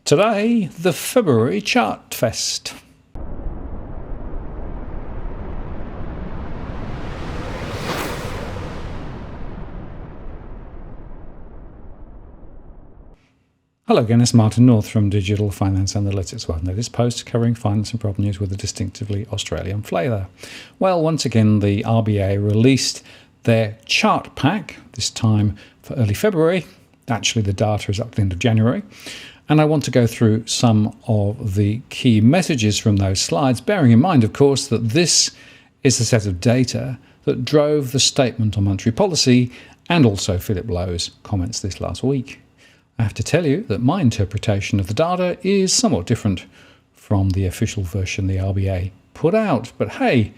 Today, the February Chart Fest. Hello again, it's Martin North from Digital Finance Analytics, one that is post covering finance and prop news with a distinctively Australian flavour. Well, once again, the RBA released their chart pack, this time for early February. Actually, the data is up to the end of January. And I want to go through some of the key messages from those slides, bearing in mind, of course, that this is a set of data that drove the statement on monetary policy and also Philip Lowe's comments this last week. I have to tell you that my interpretation of the data is somewhat different from the official version the RBA put out. But hey,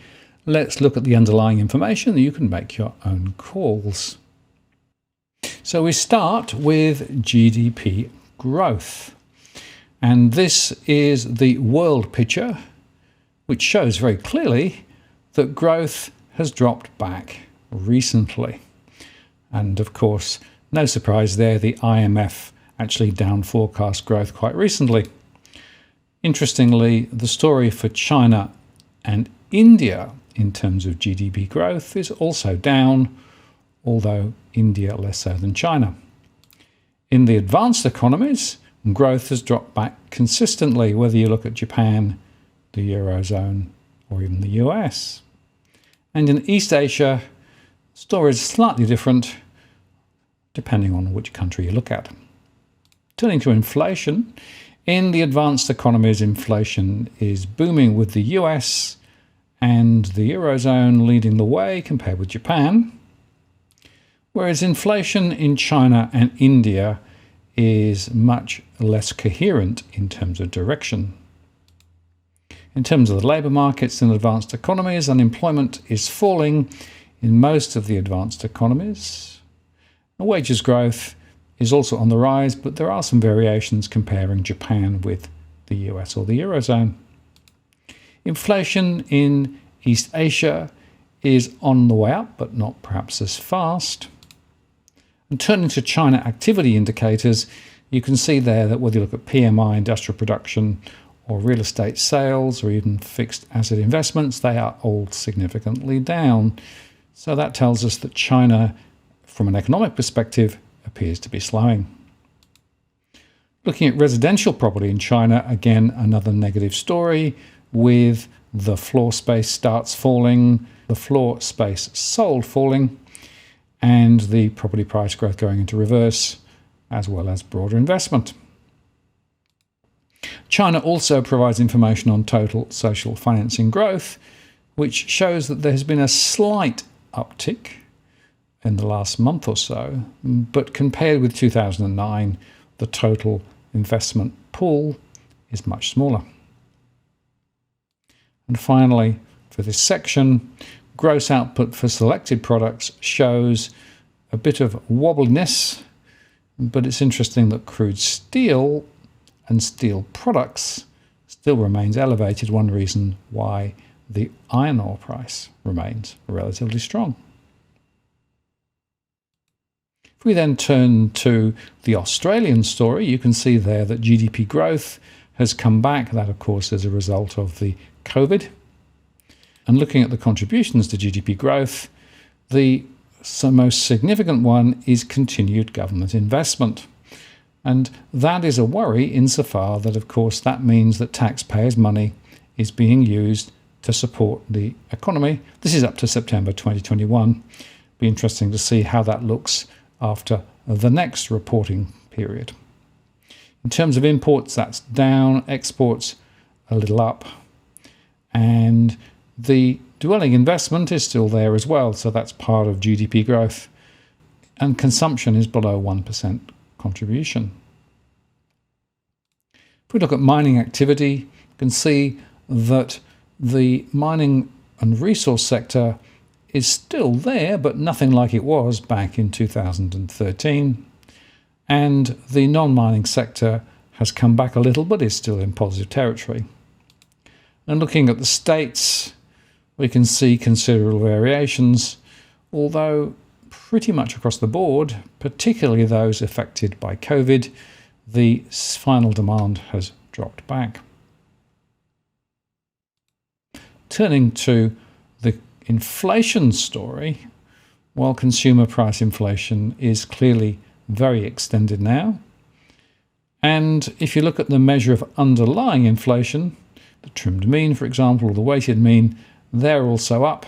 let's look at the underlying information and you can make your own calls. So we start with GDP growth. And this is the world picture, which shows very clearly that growth has dropped back recently. And of course, no surprise there, the IMF actually down forecast growth quite recently. Interestingly, the story for China and India in terms of GDP growth is also down, although India less so than China. In the advanced economies, growth has dropped back consistently, whether you look at Japan, the Eurozone, or even the US. And in East Asia, the story is slightly different, depending on which country you look at. Turning to inflation, in the advanced economies, inflation is booming with the US and the Eurozone leading the way compared with Japan, whereas inflation in China and India is much less coherent in terms of direction. In terms of the labour markets in advanced economies, unemployment is falling in most of the advanced economies. Wages growth is also on the rise, but there are some variations comparing Japan with the US or the Eurozone. Inflation in East Asia is on the way up, but not perhaps as fast. And turning to China activity indicators, you can see there that whether you look at PMI, industrial production, or real estate sales, or even fixed asset investments, they are all significantly down. So that tells us that China, from an economic perspective, appears to be slowing. Looking at residential property in China, again, another negative story with the floor space starts falling, the floor space sold falling, and the property price growth going into reverse, as well as broader investment. China also provides information on total social financing growth, which shows that there has been a slight uptick in the last month or so, but compared with 2009, the total investment pool is much smaller. And finally, for this section, gross output for selected products shows a bit of wobbliness, but it's interesting that crude steel and steel products still remains elevated, one reason why the iron ore price remains relatively strong. If we then turn to the Australian story, you can see there that GDP growth has come back. That, of course, is a result of the COVID. And looking at the contributions to GDP growth, the most significant one is continued government investment. And that is a worry insofar that, of course, that means that taxpayers' money is being used to support the economy. This is up to September 2021. Be interesting to see how that looks after the next reporting period. In terms of imports, that's down, exports a little up, and the dwelling investment is still there as well, so that's part of GDP growth, and consumption is below 1% contribution. If we look at mining activity, you can see that the mining and resource sector is still there, but nothing like it was back in 2013. And the non-mining sector has come back a little, but is still in positive territory. And looking at the states, we can see considerable variations, although pretty much across the board, particularly those affected by COVID, the final demand has dropped back. Turning to the inflation story, while consumer price inflation is clearly very extended now, and if you look at the measure of underlying inflation, the trimmed mean, for example, or the weighted mean, they're also up.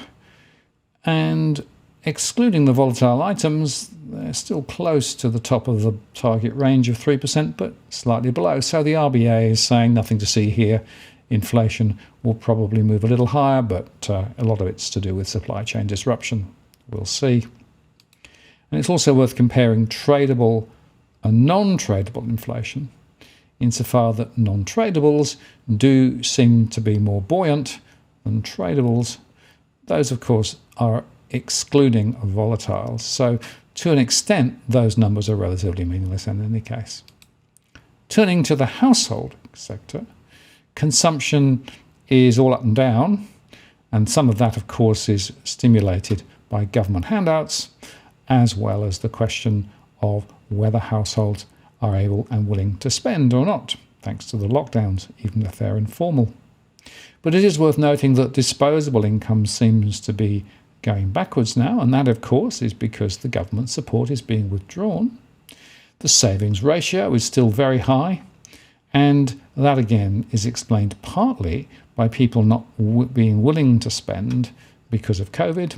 And excluding the volatile items, they're still close to the top of the target range of 3%, but slightly below. So the RBA is saying nothing to see here. Inflation will probably move a little higher, but a lot of it's to do with supply chain disruption. We'll see. And it's also worth comparing tradable and non-tradable inflation, insofar that non-tradables do seem to be more buoyant than tradables. Those, of course, are excluding volatiles. So to an extent, those numbers are relatively meaningless in any case. Turning to the household sector, consumption is all up and down, and some of that, of course, is stimulated by government handouts, as well as the question of whether households are able and willing to spend or not, thanks to the lockdowns, even if they're informal. But it is worth noting that disposable income seems to be going backwards now, and that, of course, is because the government support is being withdrawn. The savings ratio is still very high, and that, again, is explained partly by people not being willing to spend because of COVID,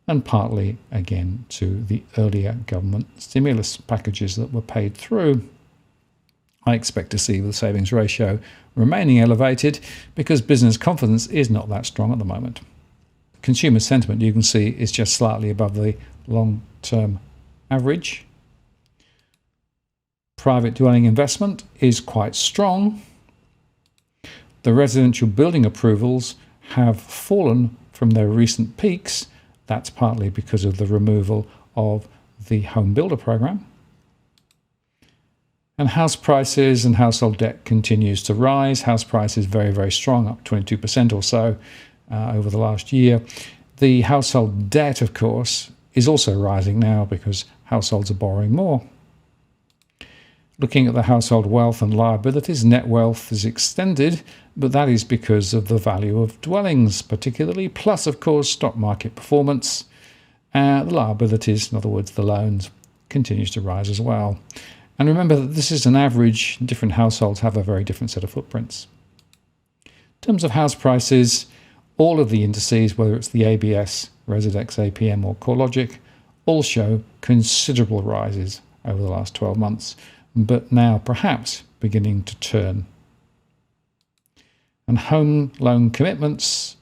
and partly, again, to the earlier government stimulus packages that were paid through. I expect to see the savings ratio remaining elevated because business confidence is not that strong at the moment. Consumer sentiment, you can see, is just slightly above the long-term average. Private dwelling investment is quite strong. The residential building approvals have fallen from their recent peaks. That's partly because of the removal of the home builder program. And house prices and household debt continues to rise. House prices very, very strong, up 22% or so over the last year. The household debt, of course, is also rising now because households are borrowing more. Looking at the household wealth and liabilities, net wealth is extended, but that is because of the value of dwellings particularly, plus, of course, stock market performance. The liabilities, in other words, the loans, continues to rise as well. And remember that this is an average. Different households have a very different set of footprints. In terms of house prices, all of the indices, whether it's the ABS, Residex, APM or CoreLogic, all show considerable rises over the last 12 months, but now perhaps beginning to turn. And home loan commitments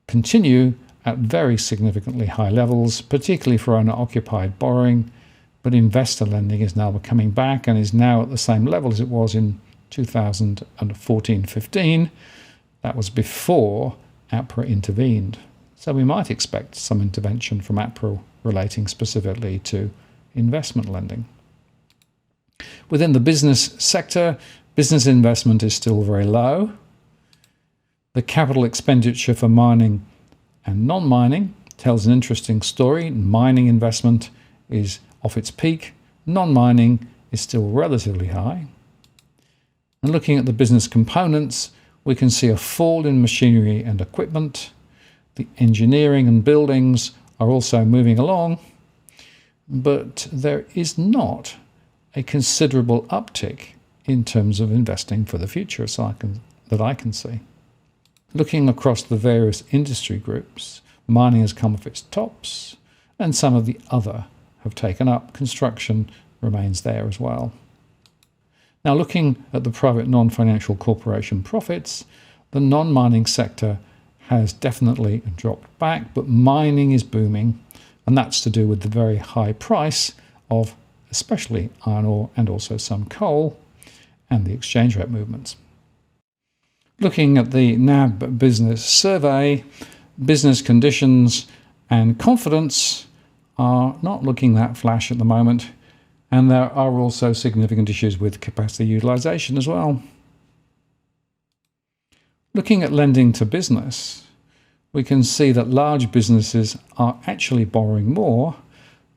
continue at very significantly high levels, particularly for owner-occupied borrowing, but investor lending is now coming back and is now at the same level as it was in 2014-15. That was before APRA intervened. So we might expect some intervention from APRA relating specifically to investment lending. Within the business sector, business investment is still very low. The capital expenditure for mining and non-mining tells an interesting story. Mining investment is off its peak. Non-mining is still relatively high. And looking at the business components, we can see a fall in machinery and equipment. The engineering and buildings are also moving along, but there is not a considerable uptick in terms of investing for the future that I can see. Looking across the various industry groups, mining has come off its tops, and some of the other have taken up. Construction remains there as well. Now, looking at the private non-financial corporation profits, the non-mining sector has definitely dropped back, but mining is booming, and that's to do with the very high price of especially iron ore and also some coal, and the exchange rate movements. Looking at the NAB business survey, business conditions and confidence are not looking that flash at the moment, and there are also significant issues with capacity utilization as well. Looking at lending to business, we can see that large businesses are actually borrowing more,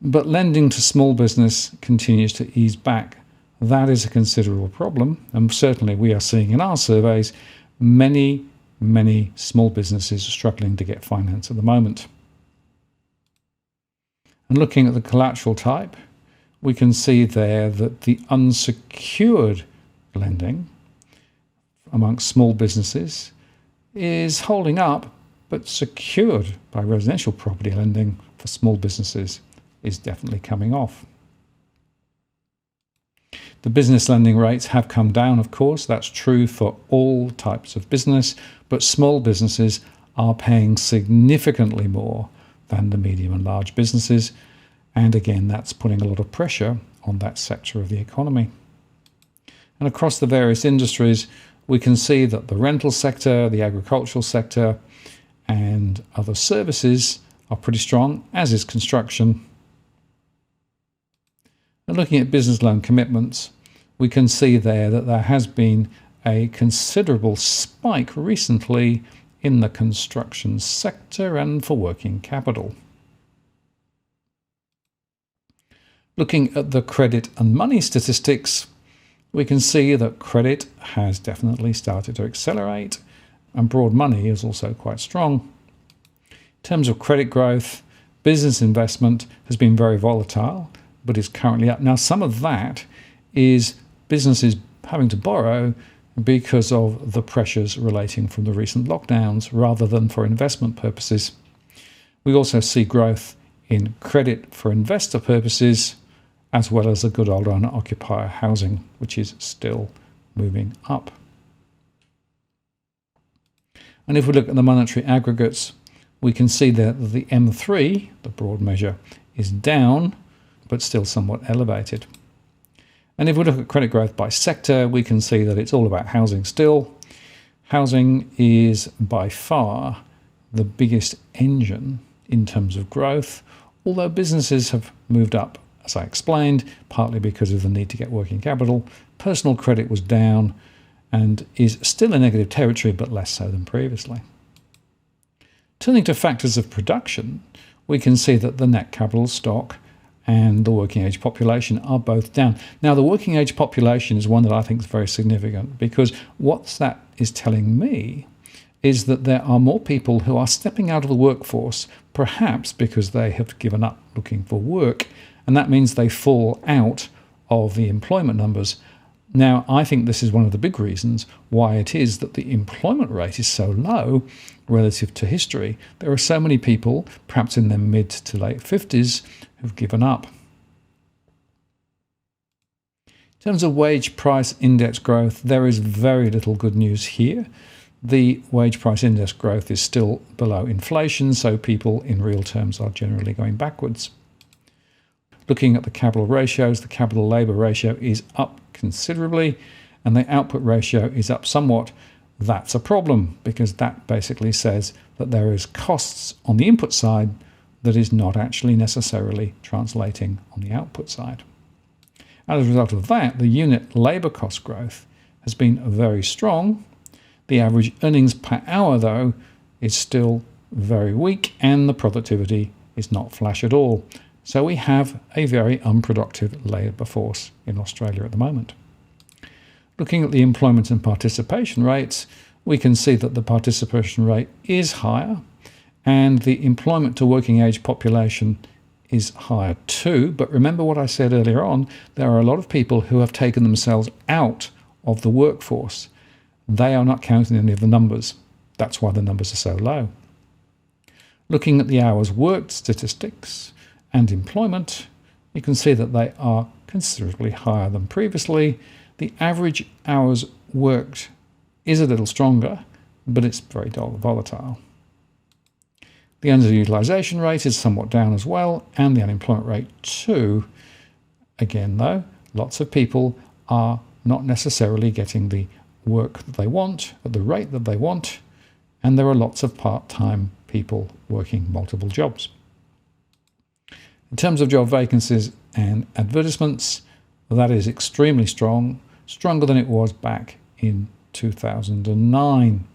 but lending to small business continues to ease back that is a considerable problem. And certainly we are seeing in our surveys many small businesses struggling to get finance at the moment. And looking at the collateral type, we can see there that the unsecured lending amongst small businesses is holding up, but secured by residential property lending for small businesses is definitely coming off. The business lending rates have come down, of course. That's true for all types of business, but small businesses are paying significantly more than the medium and large businesses. And again, that's putting a lot of pressure on that sector of the economy. And across the various industries, we can see that the rental sector, the agricultural sector, and other services are pretty strong, as is construction. And looking at business loan commitments, we can see there that there has been a considerable spike recently in the construction sector and for working capital. Looking at the credit and money statistics, we can see that credit has definitely started to accelerate, and broad money is also quite strong. In terms of credit growth, business investment has been very volatile, but is currently up. Now, some of that is businesses having to borrow because of the pressures relating from the recent lockdowns rather than for investment purposes. We also see growth in credit for investor purposes, as well as the good old owner-occupier housing, which is still moving up. And if we look at the monetary aggregates, we can see that the M3, the broad measure, is down, but still somewhat elevated. And if we look at credit growth by sector, we can see that it's all about housing still. Housing is by far the biggest engine in terms of growth, although businesses have moved up, as I explained, partly because of the need to get working capital. Personal credit was down and is still in negative territory, but less so than previously. Turning to factors of production, we can see that the net capital stock and the working age population are both down. Now, the working age population is one that I think is very significant, because what that is telling me is that there are more people who are stepping out of the workforce, perhaps because they have given up looking for work, and that means they fall out of the employment numbers. Now, I think this is one of the big reasons why it is that the employment rate is so low relative to history. There are so many people, perhaps in their mid to late 50s, who've given up. In terms of wage price index growth, there is very little good news here. The wage price index growth is still below inflation, so people in real terms are generally going backwards. Looking at the capital ratios, the capital labour ratio is up considerably and the output ratio is up somewhat. That's a problem, because that basically says that there is costs on the input side that is not actually necessarily translating on the output side. As a result of that, the unit labour cost growth has been very strong. The average earnings per hour, though, is still very weak, and the productivity is not flash at all. So we have a very unproductive labour force in Australia at the moment. Looking at the employment and participation rates, we can see that the participation rate is higher and the employment to working age population is higher too. But remember what I said earlier on, there are a lot of people who have taken themselves out of the workforce. They are not counting any of the numbers. That's why the numbers are so low. Looking at the hours worked statistics and employment, you can see that they are considerably higher than previously. The average hours worked is a little stronger, but it's very volatile. The underutilisation rate is somewhat down as well, and the unemployment rate too. Again, though, lots of people are not necessarily getting the work that they want at the rate that they want, and there are lots of part-time people working multiple jobs. In terms of job vacancies and advertisements, that is extremely strong, stronger than it was back in 2009.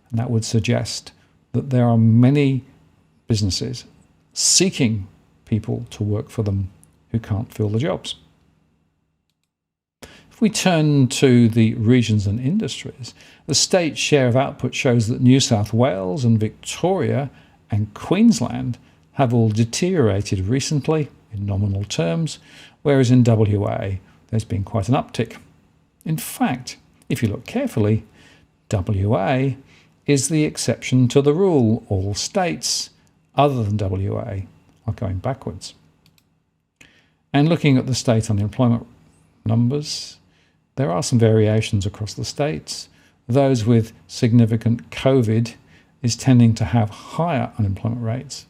And that would suggest that there are many businesses seeking people to work for them who can't fill the jobs. If we turn to the regions and industries, the state share of output shows that New South Wales and Victoria and Queensland have all deteriorated recently in nominal terms, whereas in WA there's been quite an uptick. In fact, if you look carefully, WA is the exception to the rule. All states other than WA are going backwards. And looking at the state unemployment numbers, there are some variations across the states. Those with significant COVID is tending to have higher unemployment rates,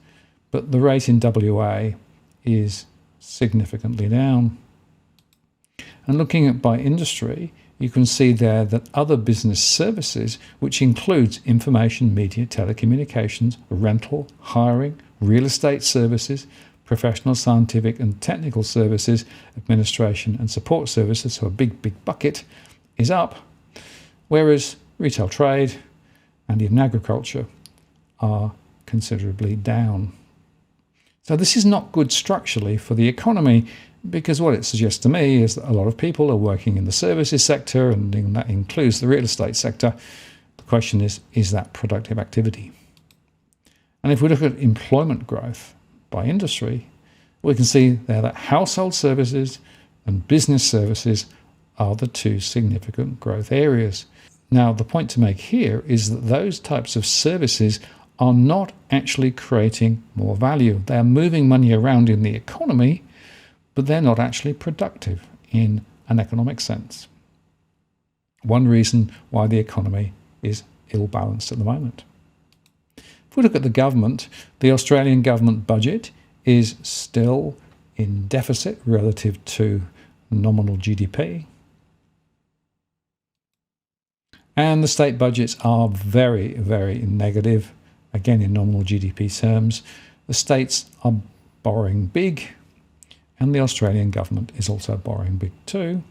but the rate in WA is significantly down. And looking at by industry, you can see there that other business services, which includes information, media, telecommunications, rental, hiring, real estate services, professional, scientific and technical services, administration and support services, so a big bucket, is up, whereas retail trade and even agriculture are considerably down. So this is not good structurally for the economy, because what it suggests to me is that a lot of people are working in the services sector, and that includes the real estate sector. The question is that productive activity? And if we look at employment growth by industry, we can see there that household services and business services are the two significant growth areas. Now, the point to make here is that those types of services are not actually creating more value. They are moving money around in the economy, but they're not actually productive in an economic sense. One reason why the economy is ill-balanced at the moment. If we look at the government, the Australian government budget is still in deficit relative to nominal GDP. And the state budgets are very, very negative, again in nominal GDP terms. The states are borrowing big, and the Australian government is also borrowing big too.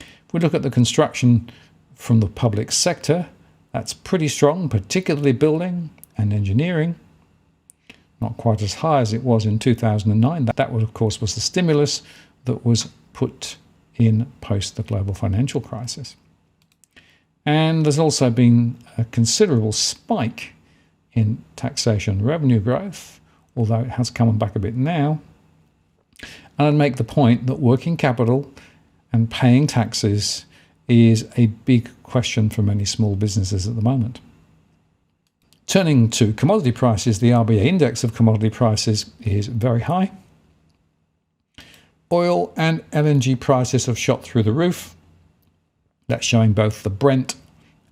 If we look at the construction from the public sector, that's pretty strong, particularly building and engineering. Not quite as high as it was in 2009. That of course, was the stimulus that was put in post the global financial crisis. And there's also been a considerable spike in taxation revenue growth, although it has come back a bit now. And I'd make the point that working capital and paying taxes is a big question for many small businesses at the moment. Turning to commodity prices, the RBA index of commodity prices is very high. Oil and LNG prices have shot through the roof. That's showing both the Brent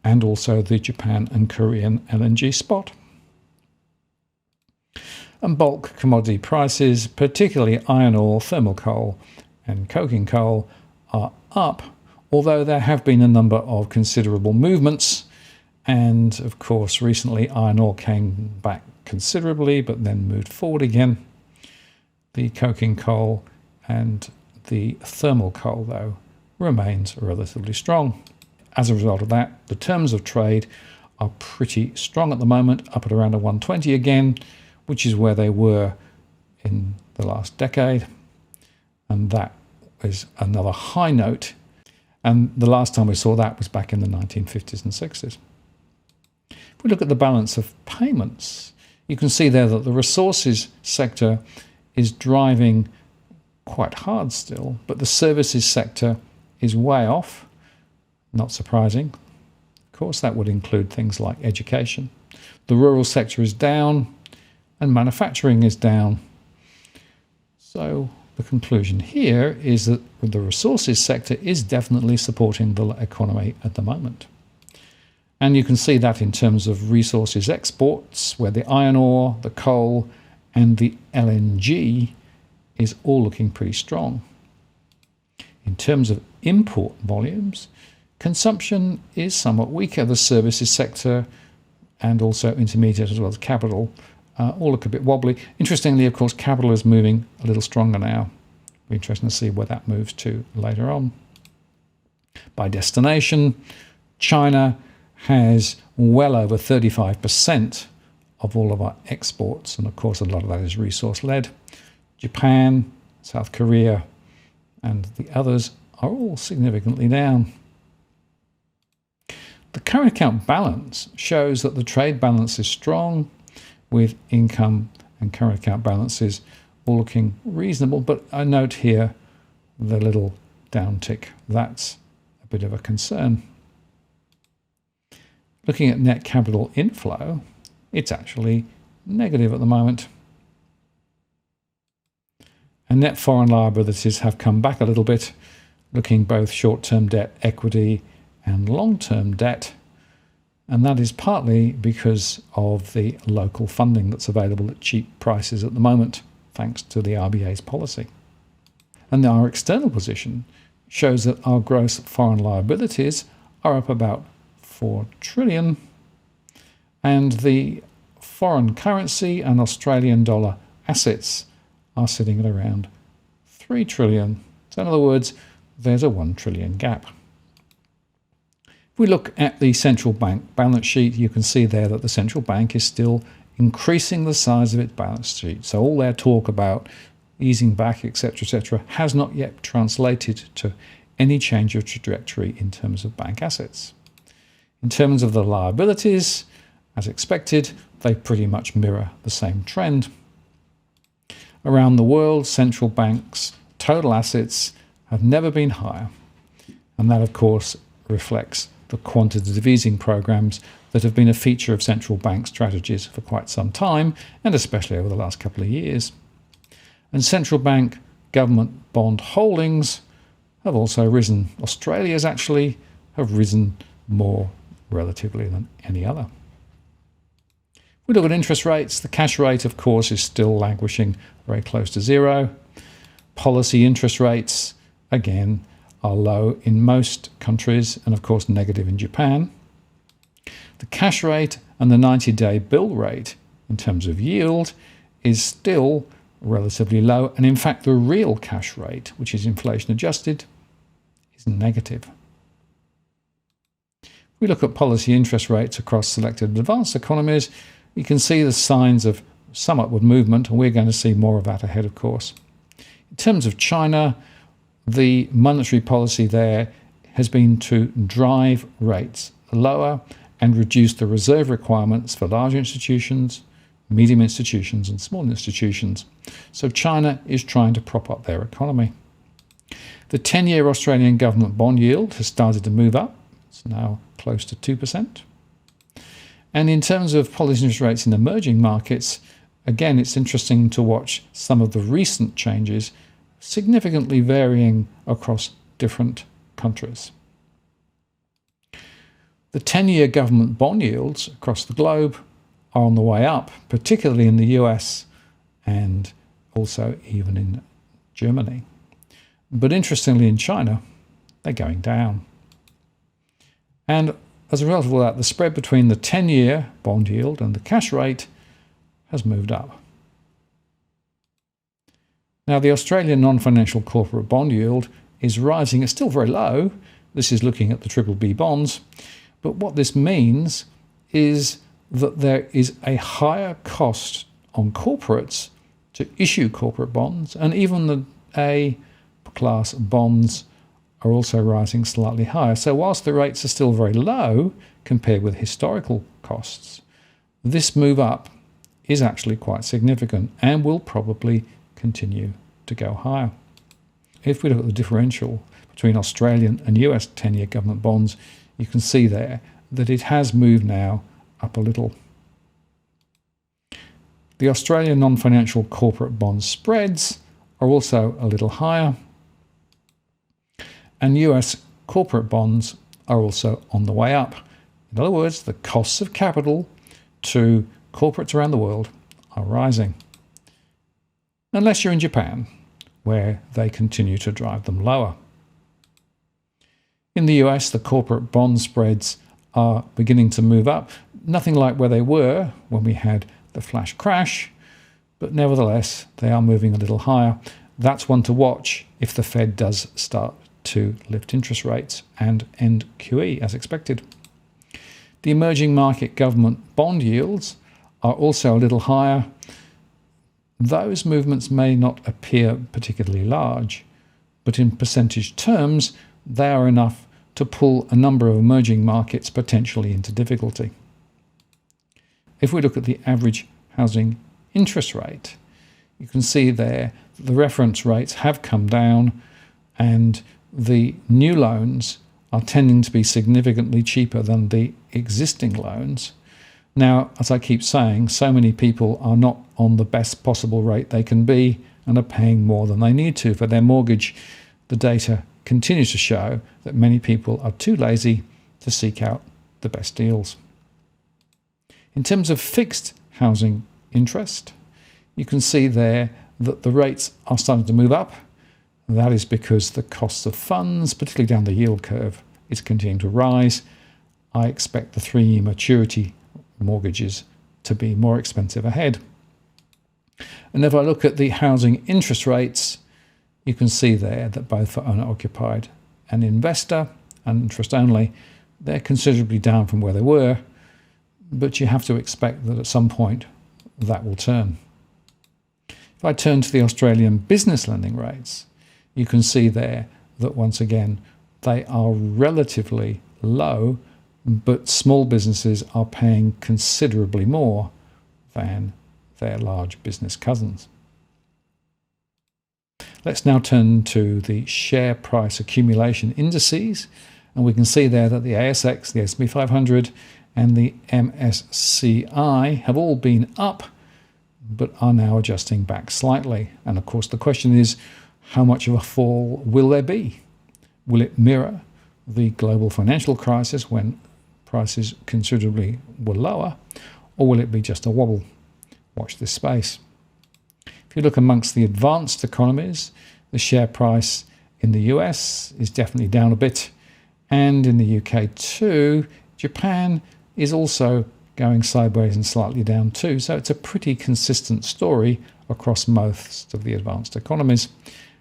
and also the Japan and Korean LNG spot. And bulk commodity prices, particularly iron ore, thermal coal and coking coal, are up, although there have been a number of considerable movements. And of course, recently iron ore came back considerably, but then moved forward again. The coking coal and the thermal coal, though, remains relatively strong. As a result of that, the terms of trade are pretty strong at the moment, up at around a 120 again, which is where they were in the last decade. And that is another high note. And the last time we saw that was back in the 1950s and 60s. If we look at the balance of payments, you can see there that the resources sector is driving quite hard still, but the services sector is way off. Not surprising. Of course, that would include things like education. The rural sector is down and manufacturing is down. So the conclusion here is that the resources sector is definitely supporting the economy at the moment. And you can see that in terms of resources exports, where the iron ore, the coal and the LNG is all looking pretty strong. In terms of import volumes, consumption is somewhat weaker. The services sector and also intermediate as well as capital all look a bit wobbly. Interestingly, of course, capital is moving a little stronger now. It'll be interesting to see where that moves to later on. By destination, China has well over 35% of all of our exports, and of course a lot of that is resource-led. Japan, South Korea, and the others are all significantly down. The current account balance shows that the trade balance is strong, with income and current account balances all looking reasonable, but I note here the little downtick. That's a bit of a concern. Looking at net capital inflow, it's actually negative at the moment. And net foreign liabilities have come back a little bit, looking both short-term debt, equity, and long-term debt. And that is partly because of the local funding that's available at cheap prices at the moment, thanks to the RBA's policy. And our external position shows that our gross foreign liabilities are up about 4 trillion, and the foreign currency and Australian dollar assets are sitting at around 3 trillion. So in other words, there's a 1 trillion gap. If we look at the central bank balance sheet, you can see there that the central bank is still increasing the size of its balance sheet. So all their talk about easing back, etc., has not yet translated to any change of trajectory in terms of bank assets. In terms of the liabilities, as expected, they pretty much mirror the same trend. Around the world, central banks' total assets have never been higher, and that, of course, reflects the quantitative easing programs that have been a feature of central bank strategies for quite some time, and especially over the last couple of years. And central bank government bond holdings have also risen. Australia's actually have risen more relatively than any other. If we look at interest rates, the cash rate, of course, is still languishing very close to zero. Policy interest rates, again, are low in most countries and, of course, negative in Japan. The cash rate and the 90-day bill rate, in terms of yield, is still relatively low. And in fact, the real cash rate, which is inflation adjusted, is negative. If we look at policy interest rates across selected advanced economies, you can see the signs of some upward movement, and we're going to see more of that ahead, of course. In terms of China, the monetary policy there has been to drive rates lower and reduce the reserve requirements for large institutions, medium institutions, and small institutions. So China is trying to prop up their economy. The 10-year Australian government bond yield has started to move up. It's now close to 2%. And in terms of policy interest rates in emerging markets, again, it's interesting to watch some of the recent changes significantly varying across different countries. The 10-year government bond yields across the globe are on the way up, particularly in the US and also even in Germany. But interestingly, in China, they're going down. And as a result of all that, the spread between the 10-year bond yield and the cash rate has moved up. Now, the Australian non-financial corporate bond yield is rising. It's still very low. This is looking at the BBB bonds. But what this means is that there is a higher cost on corporates to issue corporate bonds, and even the A-class bonds are also rising slightly higher. So whilst the rates are still very low compared with historical costs, this move up is actually quite significant and will probably continue to go higher. If we look at the differential between Australian and US 10-year government bonds, you can see there that it has moved now up a little. The Australian non-financial corporate bond spreads are also a little higher, and US corporate bonds are also on the way up. In other words, the costs of capital to corporates around the world are rising. Unless you're in Japan, where they continue to drive them lower. In the US, the corporate bond spreads are beginning to move up. Nothing like where they were when we had the flash crash, but nevertheless, they are moving a little higher. That's one to watch if the Fed does start to lift interest rates and end QE as expected. The emerging market government bond yields are also a little higher. Those movements may not appear particularly large, but in percentage terms, they are enough to pull a number of emerging markets potentially into difficulty. If we look at the average housing interest rate, you can see there the reference rates have come down and the new loans are tending to be significantly cheaper than the existing loans. Now, as I keep saying, so many people are not on the best possible rate they can be and are paying more than they need to for their mortgage. The data continues to show that many people are too lazy to seek out the best deals. In terms of fixed housing interest, you can see there that the rates are starting to move up. That is because the cost of funds, particularly down the yield curve, is continuing to rise. I expect the 3-year maturity mortgages to be more expensive ahead. And if I look at the housing interest rates, you can see there that both for owner-occupied and investor and interest only, they're considerably down from where they were, but you have to expect that at some point that will turn. If I turn to the Australian business lending rates, you can see there that once again they are relatively low, but small businesses are paying considerably more than their large business cousins. Let's now turn to the share price accumulation indices, and we can see there that the ASX, the S&P 500 and the MSCI have all been up, but are now adjusting back slightly. And of course the question is, how much of a fall will there be? Will it mirror the global financial crisis when prices considerably were lower, or will it be just a wobble? Watch this space. If you look amongst the advanced economies, the share price in the US is definitely down a bit, and in the UK too. Japan is also going sideways and slightly down too, so it's a pretty consistent story across most of the advanced economies.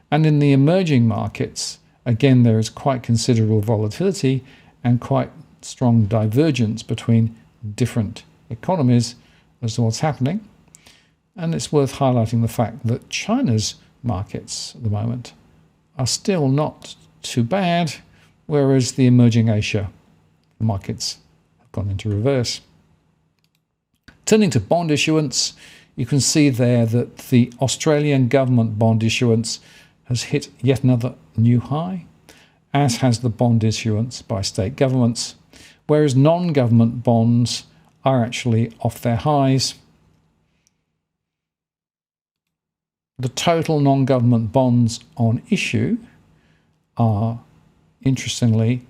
And in the emerging markets, again, there is quite considerable volatility and quite strong divergence between different economies as to what's happening. And it's worth highlighting the fact that China's markets at the moment are still not too bad, whereas the emerging Asia markets have gone into reverse. Turning to bond issuance, you can see there that the Australian government bond issuance has hit yet another new high, as has the bond issuance by state governments, whereas non-government bonds are actually off their highs. The total non-government bonds on issue are, interestingly,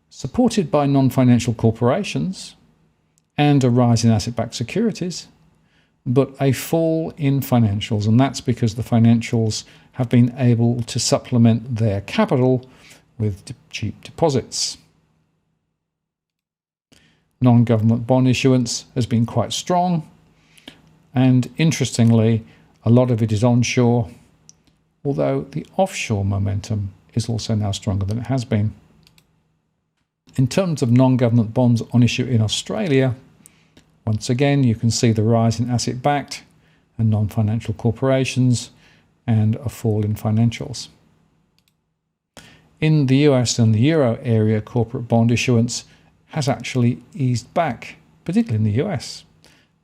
supported by non-financial corporations and a rise in asset-backed securities, but a fall in financials, and that's because the financials have been able to supplement their capital with cheap deposits. Non-government bond issuance has been quite strong, and interestingly, a lot of it is onshore, although the offshore momentum is also now stronger than it has been. In terms of non-government bonds on issue in Australia, once again, you can see the rise in asset-backed and non-financial corporations and a fall in financials. In the US and the Euro area, corporate bond issuance has actually eased back, particularly in the US.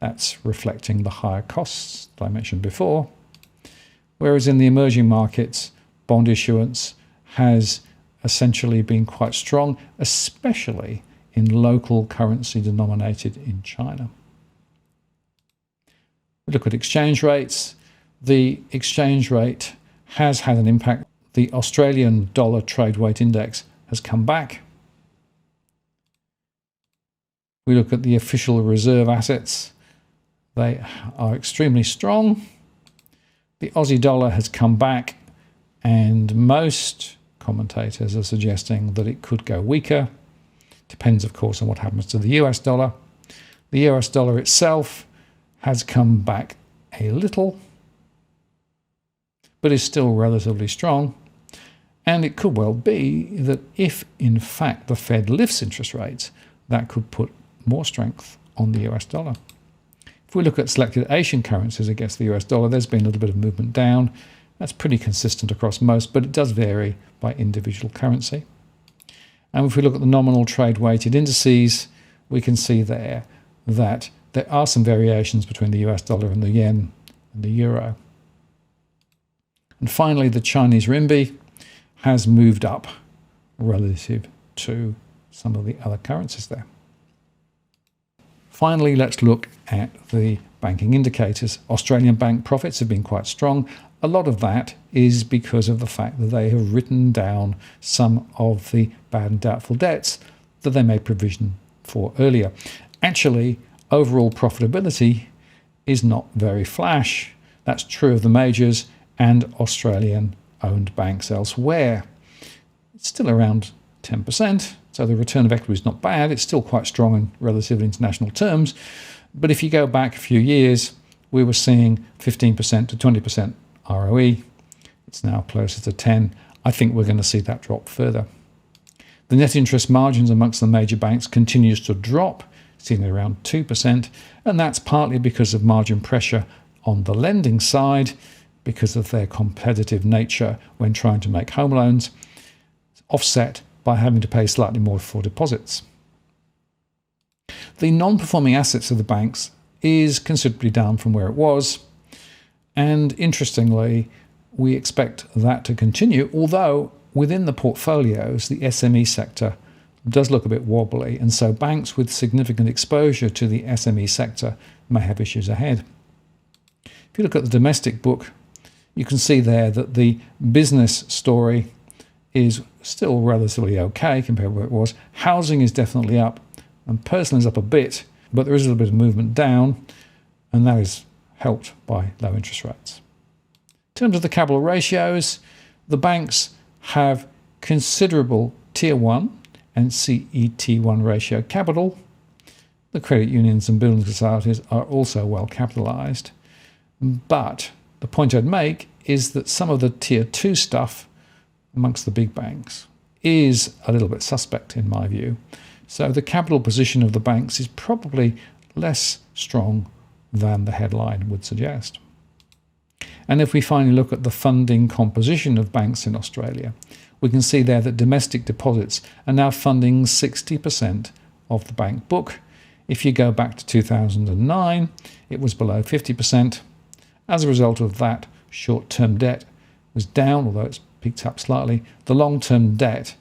That's reflecting the higher costs that I mentioned before. Whereas in the emerging markets, bond issuance has essentially been quite strong, especially in local currency denominated in China. We look at exchange rates. The exchange rate has had an impact. The Australian dollar trade weight index has come back. We look at the official reserve assets. They are extremely strong. The Aussie dollar has come back, and most commentators are suggesting that it could go weaker. Depends, of course, on what happens to the US dollar. The US dollar itself has come back a little, but is still relatively strong. And it could well be that if, in fact, the Fed lifts interest rates, that could put more strength on the US dollar. If we look at selected Asian currencies against the US dollar, there's been a little bit of movement down, That's pretty consistent across most, but it does vary by individual currency. And if we look at the nominal trade weighted indices, we can see there that there are some variations between the US dollar and the yen and the euro. And finally, the Chinese renminbi has moved up relative to some of the other currencies there. Finally, let's look at the banking indicators. Australian bank profits have been quite strong. A lot of that is because of the fact that they have written down some of the bad and doubtful debts that they made provision for earlier. Actually, overall profitability is not very flash. That's true of the majors and Australian-owned banks elsewhere. It's still around 10%, so the return of equity is not bad. It's still quite strong in relative international terms. But if you go back a few years, we were seeing 15% to 20% ROE. It's now closer to 10. I think we're going to see that drop further. The net interest margins amongst the major banks continues to drop, seen at around 2%, and that's partly because of margin pressure on the lending side, because of their competitive nature when trying to make home loans, offset by having to pay slightly more for deposits. The non-performing assets of the banks is considerably down from where it was, and interestingly, we expect that to continue, although within the portfolios, the SME sector does look a bit wobbly, and so banks with significant exposure to the SME sector may have issues ahead. If you look at the domestic book, you can see there that the business story is still relatively okay compared to where it was. Housing is definitely up, and personal is up a bit, but there is a little bit of movement down, and that is helped by low interest rates. In terms of the capital ratios, the banks have considerable Tier 1 and CET1 ratio capital. The credit unions and building societies are also well capitalised. But the point I'd make is that some of the Tier 2 stuff amongst the big banks is a little bit suspect in my view. So the capital position of the banks is probably less strong than the headline would suggest. And if we finally look at the funding composition of banks in Australia, we can see there that domestic deposits are now funding 60% of the bank book. If you go back to 2009, it was below 50%. As a result of that, short-term debt was down, although it's picked up slightly. The long-term debt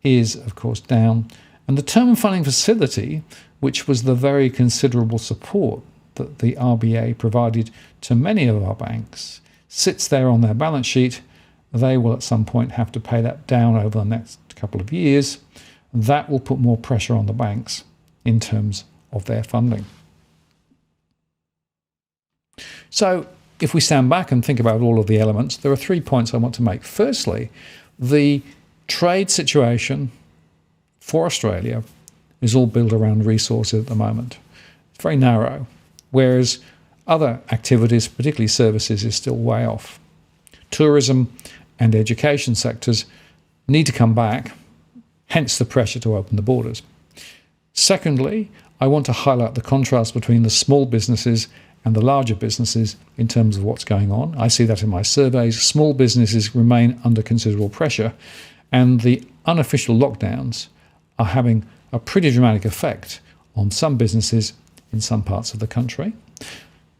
is, of course, down. And the term funding facility, which was the very considerable support that the RBA provided to many of our banks, sits there on their balance sheet. They will at some point have to pay that down over the next couple of years. That will put more pressure on the banks in terms of their funding. So if we stand back and think about all of the elements, there are 3 points I want to make. Firstly, the trade situation for Australia is all built around resources at the moment. It's very narrow, whereas other activities, particularly services, is still way off. Tourism and education sectors need to come back, hence the pressure to open the borders. Secondly, I want to highlight the contrast between the small businesses and the larger businesses in terms of what's going on. I see that in my surveys. Small businesses remain under considerable pressure, and the unofficial lockdowns are having a pretty dramatic effect on some businesses in some parts of the country.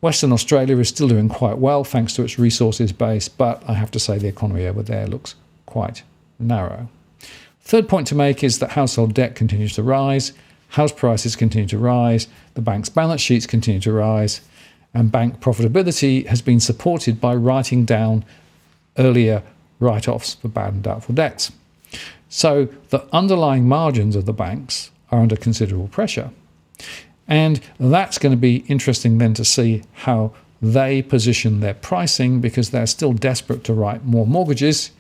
Western Australia is still doing quite well thanks to its resources base, but I have to say the economy over there looks quite narrow. Third point to make is that household debt continues to rise, house prices continue to rise, the bank's balance sheets continue to rise, and bank profitability has been supported by writing down earlier write-offs for bad and doubtful debts. So the underlying margins of the banks are under considerable pressure. And that's going to be interesting then to see how they position their pricing, because they're still desperate to write more mortgages.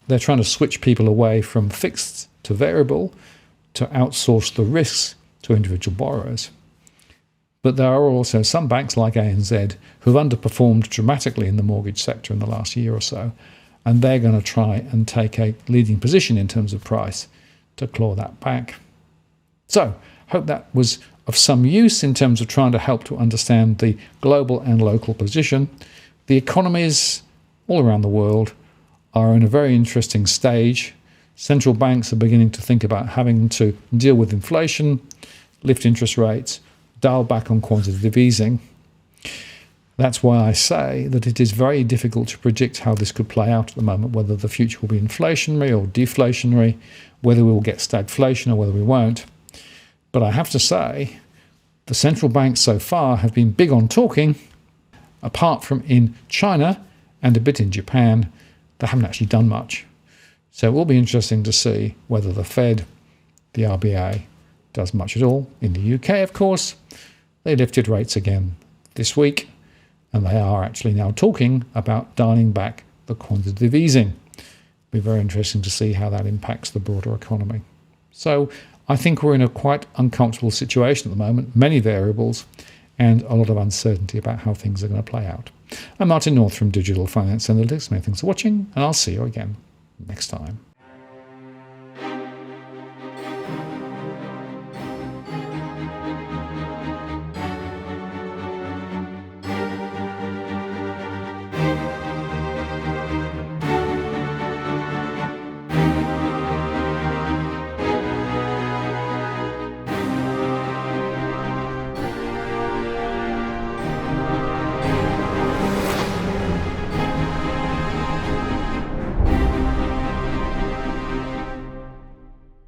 They're trying to switch people away from fixed to variable to outsource the risks to individual borrowers. But there are also some banks like ANZ who've underperformed dramatically in the mortgage sector in the last year or so, and they're going to try and take a leading position in terms of price to claw that back. So, hope that was of some use in terms of trying to help to understand the global and local position. The economies all around the world are in a very interesting stage. Central banks are beginning to think about having to deal with inflation, lift interest rates, dial back on quantitative easing. That's why I say that it is very difficult to predict how this could play out at the moment, whether the future will be inflationary or deflationary, whether we will get stagflation or whether we won't. But I have to say, the central banks so far have been big on talking. Apart from in China and a bit in Japan, they haven't actually done much. So it will be interesting to see whether the Fed, the RBA, does much at all. In the UK, of course, they lifted rates again this week, and they are actually now talking about dialing back the quantitative easing. It'll be very interesting to see how that impacts the broader economy. So I think we're in a quite uncomfortable situation at the moment, many variables, and a lot of uncertainty about how things are going to play out. I'm Martin North from Digital Finance Analytics. Many thanks for watching, and I'll see you again next time.